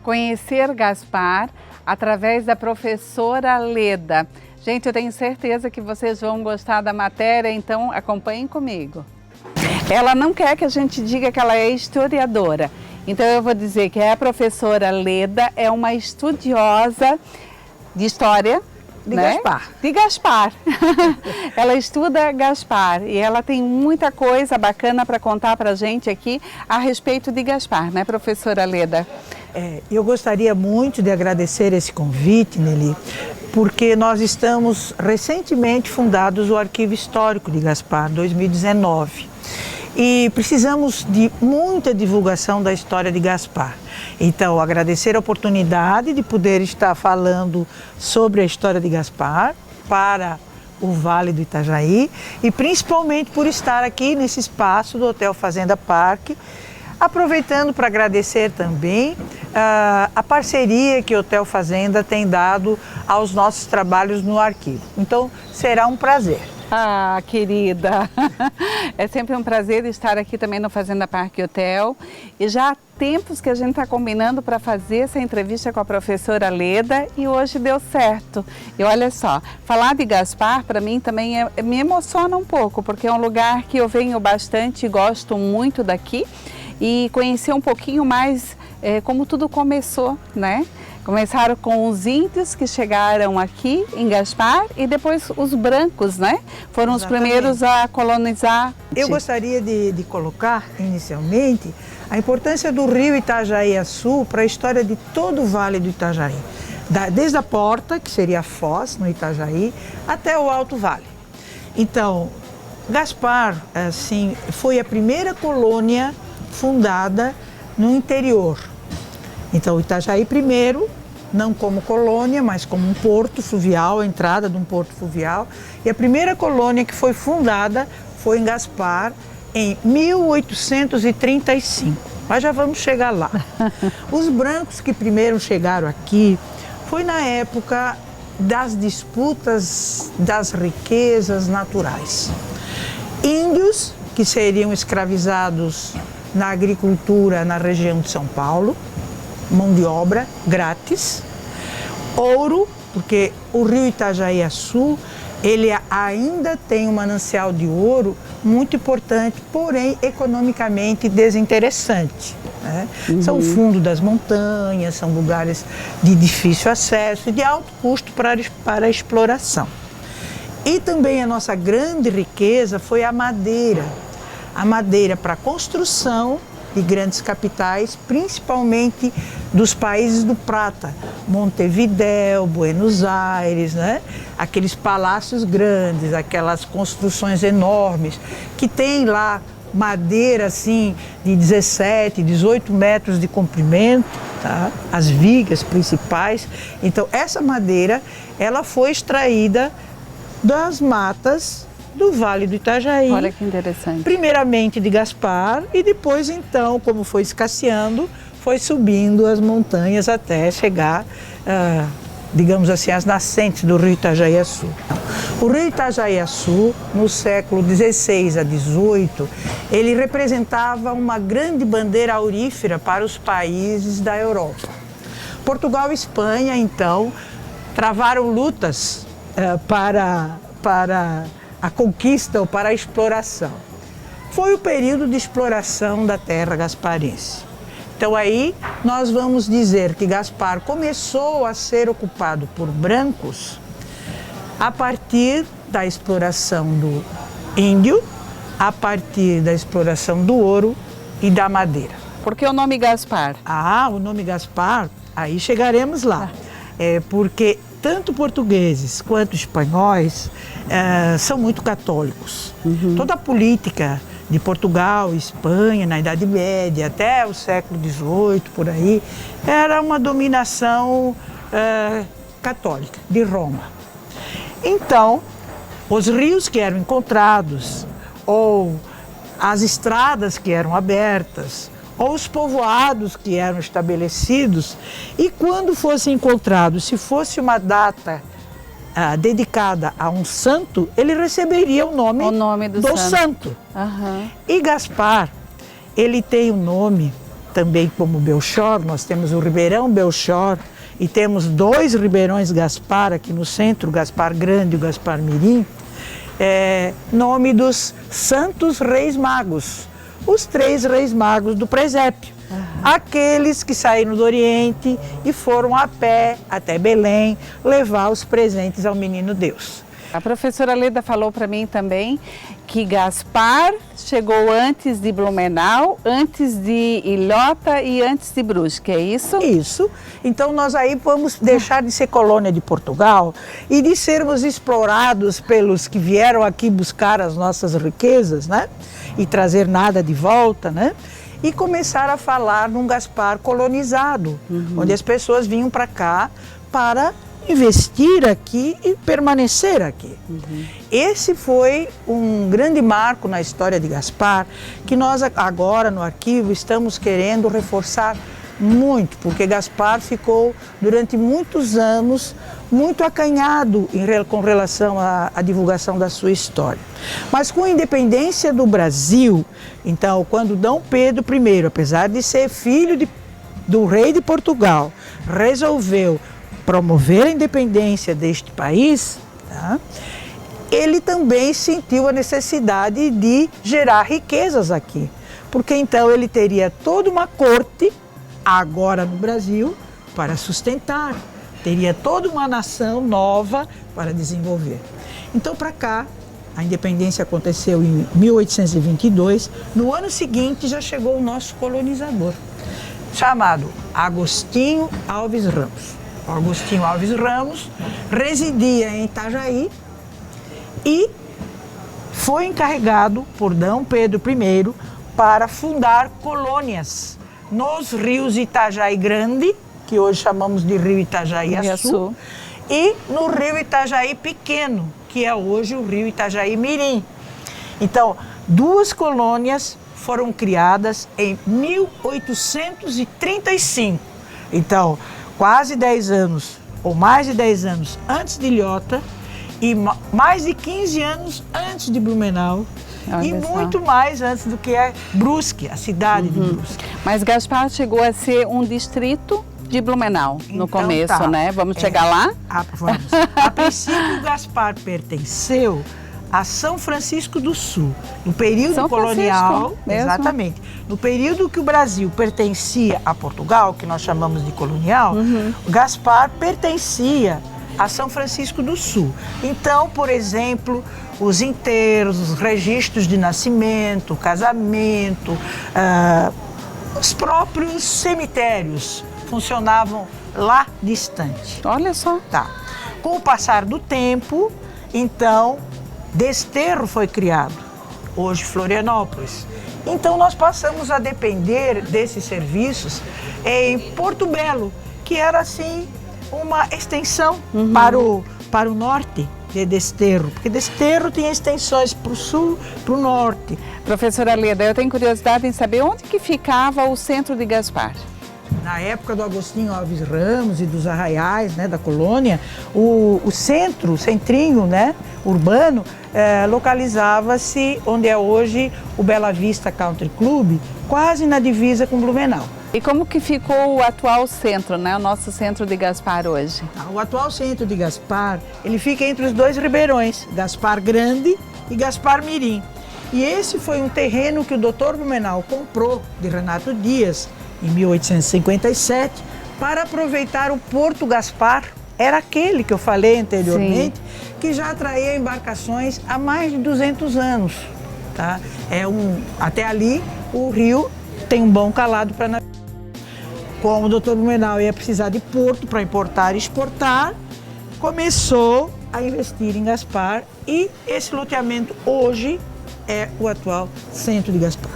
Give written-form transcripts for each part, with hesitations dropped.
conhecer Gaspar através da professora Leda. Gente, eu tenho certeza que vocês vão gostar da matéria, então acompanhem comigo. Ela não quer que a gente diga que ela é historiadora, então eu vou dizer que a professora Leda é uma estudiosa de história, de Gaspar. De Gaspar. Ela estuda Gaspar e ela tem muita coisa bacana para contar para a gente aqui a respeito de Gaspar, né, professora Leda? Eu gostaria muito de agradecer esse convite, Nelly, porque nós estamos recentemente fundados o Arquivo Histórico de Gaspar, 2019. E precisamos de muita divulgação da história de Gaspar. Então, agradecer a oportunidade de poder estar falando sobre a história de Gaspar para o Vale do Itajaí e principalmente por estar aqui nesse espaço do Hotel Fazenda Parque, aproveitando para agradecer também a parceria que o Hotel Fazenda tem dado aos nossos trabalhos no arquivo. Então, será um prazer. Ah, querida, é sempre um prazer estar aqui também no Fazenda Parque Hotel e já há tempos que a gente está combinando para fazer essa entrevista com a professora Leda e hoje deu certo. E olha só, falar de Gaspar para mim também me emociona um pouco, porque é um lugar que eu venho bastante e gosto muito daqui e conhecer um pouquinho mais como tudo começou, né? Começaram com os índios que chegaram aqui em Gaspar e depois os brancos, né? Foram Exatamente. Os primeiros a colonizar. Eu gostaria de colocar, inicialmente, a importância do rio Itajaí-Açu para a história de todo o Vale do Itajaí. Desde a porta, que seria a Foz, no Itajaí, até o Alto Vale. Então, Gaspar, assim, foi a primeira colônia fundada no interior. Então, o Itajaí primeiro, não como colônia, mas como um porto fluvial, a entrada de um porto fluvial. E a primeira colônia que foi fundada foi em Gaspar, em 1835. Mas já vamos chegar lá. Os brancos que primeiro chegaram aqui foi na época das disputas das riquezas naturais. Índios, que seriam escravizados na agricultura na região de São Paulo, mão de obra grátis, ouro, porque o rio Itajaí-Açu, ele ainda tem um manancial de ouro muito importante, porém economicamente desinteressante, né? São fundo das montanhas, são lugares de difícil acesso e de alto custo para a exploração. E também a nossa grande riqueza foi a madeira para construção de grandes capitais, principalmente dos países do Prata, Montevidéu, Buenos Aires, né? Aqueles palácios grandes, aquelas construções enormes, que tem lá madeira assim de 17, 18 metros de comprimento, tá? As vigas principais. Então essa madeira, ela foi extraída das matas do Vale do Itajaí. Olha que interessante. Primeiramente de Gaspar e depois então, como foi escasseando, foi subindo as montanhas até chegar, digamos assim, às nascentes do rio Itajaí-Açu. O rio Itajaí-Açu, no século XVI a XVIII, ele representava uma grande bandeira aurífera para os países da Europa. Portugal e Espanha, então, travaram lutas para a conquista ou para a exploração. Foi o período de exploração da terra gasparense. Então aí nós vamos dizer que Gaspar começou a ser ocupado por brancos a partir da exploração do índio, a partir da exploração do ouro e da madeira. Por que o nome Gaspar? O nome Gaspar, aí chegaremos lá. Porque tanto portugueses quanto espanhóis são muito católicos. Toda a política de Portugal e Espanha, na Idade Média, até o século XVIII, por aí, era uma dominação católica, de Roma. Então, os rios que eram encontrados, ou as estradas que eram abertas, ou os povoados que eram estabelecidos, e quando fosse encontrado, se fosse uma data dedicada a um santo, ele receberia o nome do santo. Uhum. E Gaspar, ele tem um nome também como Belchor, nós temos o Ribeirão Belchor e temos 2 Ribeirões Gaspar aqui no centro, o Gaspar Grande e o Gaspar Mirim, nome dos Santos Reis Magos, os 3 Reis Magos do presépio. Aqueles que saíram do Oriente e foram a pé até Belém levar os presentes ao Menino Deus. A professora Leda falou para mim também que Gaspar chegou antes de Blumenau, antes de Ilhota e antes de Brusque, é isso? Isso. Então nós aí vamos deixar de ser colônia de Portugal e de sermos explorados pelos que vieram aqui buscar as nossas riquezas, né? E trazer nada de volta, né? E começar a falar num Gaspar colonizado, onde as pessoas vinham para cá para investir aqui e permanecer aqui. Esse foi um grande marco na história de Gaspar, que nós agora no arquivo estamos querendo reforçar muito, porque Gaspar ficou durante muitos anos muito acanhado com relação à divulgação da sua história. Mas com a independência do Brasil, então, quando Dom Pedro I, apesar de ser filho do rei de Portugal, resolveu promover a independência deste país, tá? Ele também sentiu a necessidade de gerar riquezas aqui, porque então ele teria toda uma corte, agora no Brasil, para sustentar, teria toda uma nação nova para desenvolver. Então, para cá, a independência aconteceu em 1822, no ano seguinte já chegou o nosso colonizador, chamado Agostinho Alves Ramos. Agostinho Alves Ramos residia em Itajaí e foi encarregado por Dom Pedro I para fundar colônias nos rios Itajaí Grande, que hoje chamamos de Rio Itajaí-Açu, e no rio Itajaí Pequeno, que é hoje o rio Itajaí Mirim. Então, 2 colônias foram criadas em 1835. Então, quase 10 anos, ou mais de 10 anos antes de Ilhota, e mais de 15 anos antes de Blumenau, e muito mais antes do que é Brusque, a cidade de Brusque. Mas Gaspar chegou a ser um distrito de Blumenau no Então, começo, né? Vamos chegar lá? Vamos. A princípio, Gaspar pertenceu a São Francisco do Sul. No período São colonial, Francisco, mesmo? exatamente. No período que o Brasil pertencia a Portugal, que nós chamamos de colonial, Gaspar pertencia a São Francisco do Sul. Então, por exemplo, os enterros, os registros de nascimento, casamento, os próprios cemitérios funcionavam lá distante. Olha só. Tá. Com o passar do tempo, então, Desterro foi criado, hoje Florianópolis. Então nós passamos a depender desses serviços em Porto Belo, que era assim uma extensão para o norte de Desterro, porque Desterro tinha extensões para o sul, para o norte. Professora Leda, eu tenho curiosidade em saber onde que ficava o centro de Gaspar. Na época do Agostinho Alves Ramos e dos arraiais, né, da colônia, o centrinho, né, urbano, localizava-se onde é hoje o Bela Vista Country Club, quase na divisa com Blumenau. E como que ficou o atual centro, né, o nosso centro de Gaspar hoje? O atual centro de Gaspar, ele fica entre os 2 ribeirões, Gaspar Grande e Gaspar Mirim. E esse foi um terreno que o Dr. Blumenau comprou de Renato Dias, em 1857, para aproveitar o Porto Gaspar. Era aquele que eu falei anteriormente, que já atraía embarcações há mais de 200 anos. Tá? Até ali, o rio tem um bom calado para navegar. Como o Dr. Blumenau ia precisar de porto para importar e exportar, começou a investir em Gaspar e esse loteamento hoje é o atual centro de Gaspar.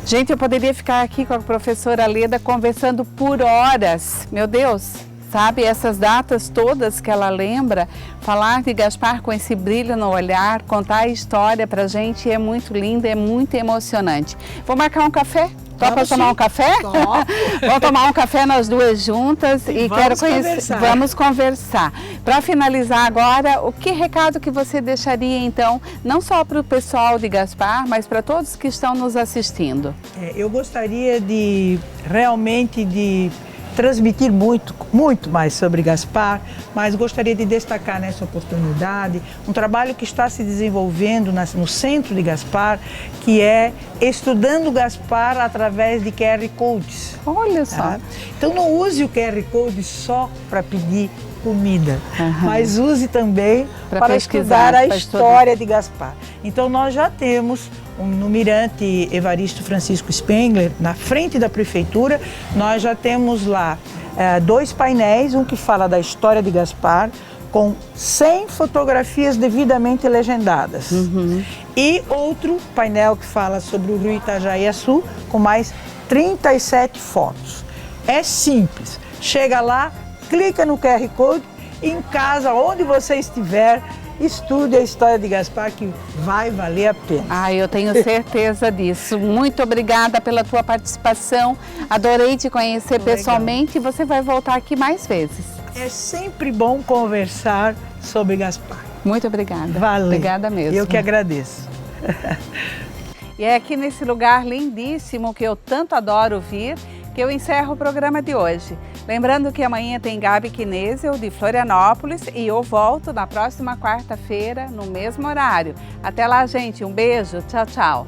Gente, eu poderia ficar aqui com a professora Leda conversando por horas. Meu Deus, sabe, essas datas todas que ela lembra, falar de Gaspar com esse brilho no olhar, contar a história pra gente é muito lindo, é muito emocionante. Vou marcar um café? Topa tomar um café? Vamos tomar um café nós duas juntas e quero conhecer. Vamos conversar. Para finalizar agora, o que recado que você deixaria então, não só para o pessoal de Gaspar, mas para todos que estão nos assistindo? Eu gostaria de realmente transmitir muito mais sobre Gaspar, mas gostaria de destacar nessa oportunidade um trabalho que está se desenvolvendo no centro de Gaspar, que é estudando Gaspar através de QR Codes. Olha só! Tá? Então não use o QR Code só para pedir comida, mas use também para estudar a história de Gaspar. Então nós já temos no Mirante Evaristo Francisco Spengler, na frente da prefeitura, nós já temos lá 2 painéis, um que fala da história de Gaspar, com 100 fotografias devidamente legendadas. E outro painel que fala sobre o rio Itajaiaçu, com mais 37 fotos. É simples, chega lá, clica no QR Code, em casa, onde você estiver, estude a história de Gaspar, que vai valer a pena. Eu tenho certeza disso. Muito obrigada pela tua participação. Adorei te conhecer pessoalmente e você vai voltar aqui mais vezes. É sempre bom conversar sobre Gaspar. Muito obrigada. Valeu. Obrigada mesmo. Eu que agradeço. E é aqui nesse lugar lindíssimo que eu tanto adoro vir que eu encerro o programa de hoje. Lembrando que amanhã tem Gabi Kinesel, de Florianópolis, e eu volto na próxima quarta-feira, no mesmo horário. Até lá, gente. Um beijo. Tchau, tchau.